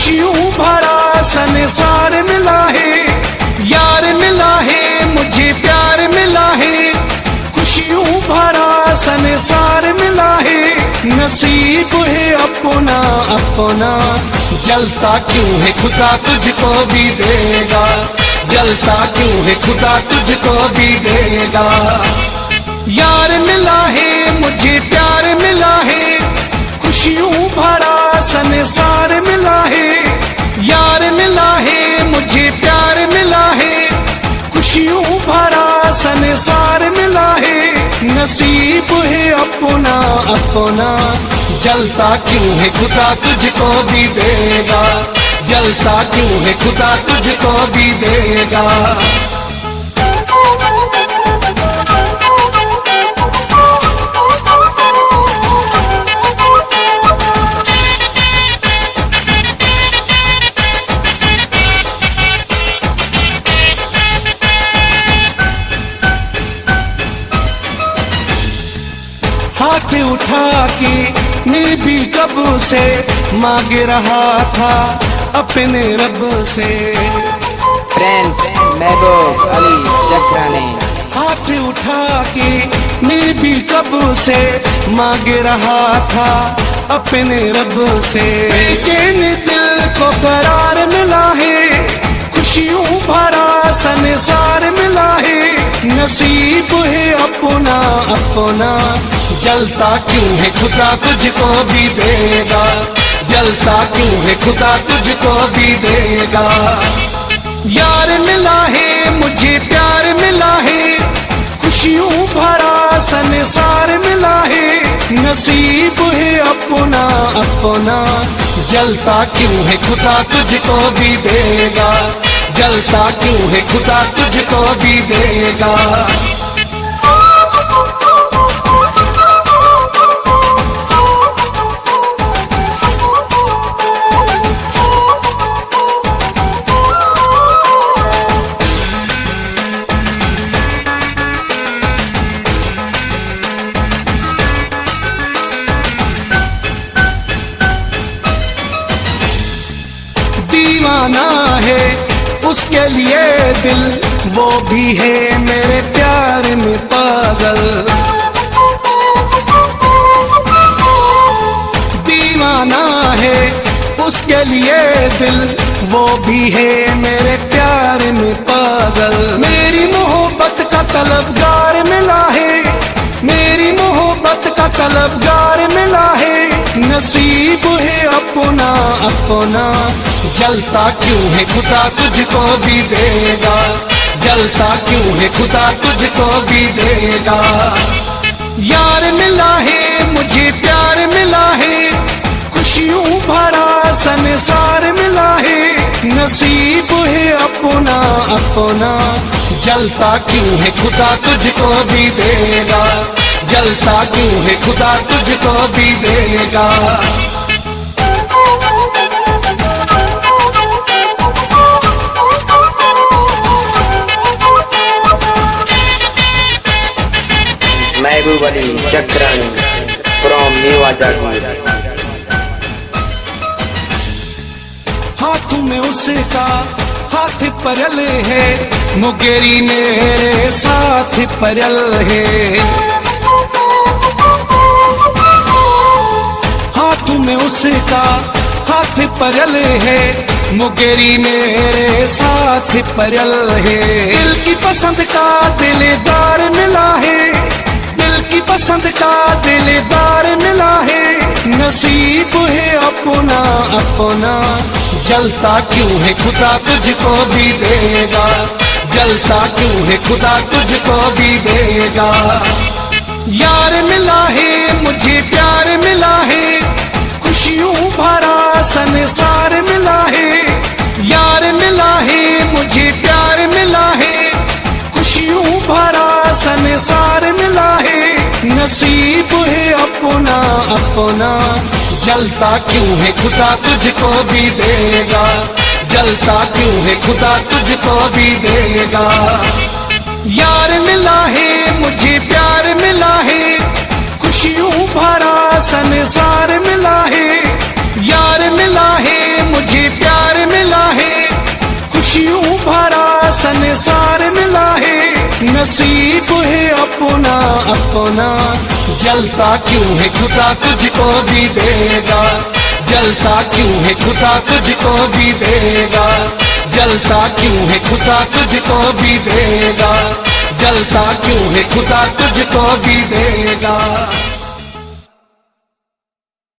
खुशियों भरा संसार मिला है, यार मिला है मुझे प्यार मिला है, खुशियों भरा संसार मिला है, नसीब है अपना अपना, जलता क्यों है खुदा तुझको भी देगा, जलता क्यों है खुदा तुझको भी देगा। यार मिला है मुझे प्यार मिला है, खुशियों भरा संसार मिला है, यार मिला है मुझे प्यार मिला है, खुशियों भरा संसार मिला है, नसीब है अपना अपना, जलता क्यों है खुदा तुझको भी देगा, जलता क्यों है खुदा तुझको भी देगा। हाथ उठा के मैं भी कब से मांग रहा था अपने रब से, फ्रेंड महबूब अली जकरानी। हाथ उठा के मैं भी कब से मांग रहा था अपने रब से, बेचैन दिल को करार मिला है, खुशियों भरा संसार मिला है, नसीब है अपना अपना, जलता क्यों है खुदा तुझको भी देगा, जलता क्यों है खुदा तुझको भी देगा। यार मिला है मुझे प्यार मिला है, खुशियों भरा संसार मिला है, नसीब है अपना अपना, जलता क्यों है खुदा तुझको भी देगा, जलता क्यों है खुदा तुझको भी देगा। दीवाना है उसके लिए दिल, वो भी है मेरे प्यार में पागल, दीवाना है उसके लिए दिल, वो भी है मेरे प्यार में पागल, मेरी मोहब्बत का तलबगार मिला है, मेरी मोहब्बत का तलबगार मिला है, नसीब है अपना अपना, जलता क्यों है खुदा तुझको भी देगा, जलता क्यों है खुदा तुझको भी देगा। यार मिला है मुझे प्यार मिला है, खुशियों भरा संसार मिला है, नसीब है अपना अपना, जलता क्यों है खुदा तुझको भी देगा, जलता क्यों है खुदा तुझको भी देगा। महबूब अली जकरानी फ्रॉम न्यू आजाद। हाथ में उसका हाथ परल है, मुगेरी मेरे साथ परल है, हाथ में उसका हाथ परल है, मुगेरी मेरे साथ परल है, दिल की पसंद का दिलदार मिला है, दिल की पसंद का दिलदार मिला है, नसीब है अपना अपना, जलता क्यों है खुदा तुझको भी देगा, जलता क्यों है खुदा तुझको भी देगा। यार मिला है मुझे प्यार मिला है, खुशियों भरा संसार मिला है, यार मिला है मुझे प्यार मिला है, खुशियों भरा संसार मिला है, नसीब है अपना अपना, जलता क्यों है खुदा तुझको भी देगा, जलता क्यों है खुदा तुझको भी देगा। यार मिला है मुझे प्यार मिला है, खुशियों भरा संसार मिला है, यार मिला है मुझे संसार मिला है, नसीब है अपना अपना। जलता क्यों है खुदा तुझको भी देगा, जलता क्यों है खुदा तुझको भी देगा, जलता क्यों है खुदा तुझको भी देगा, जलता क्यों है खुदा तुझको भी देगा।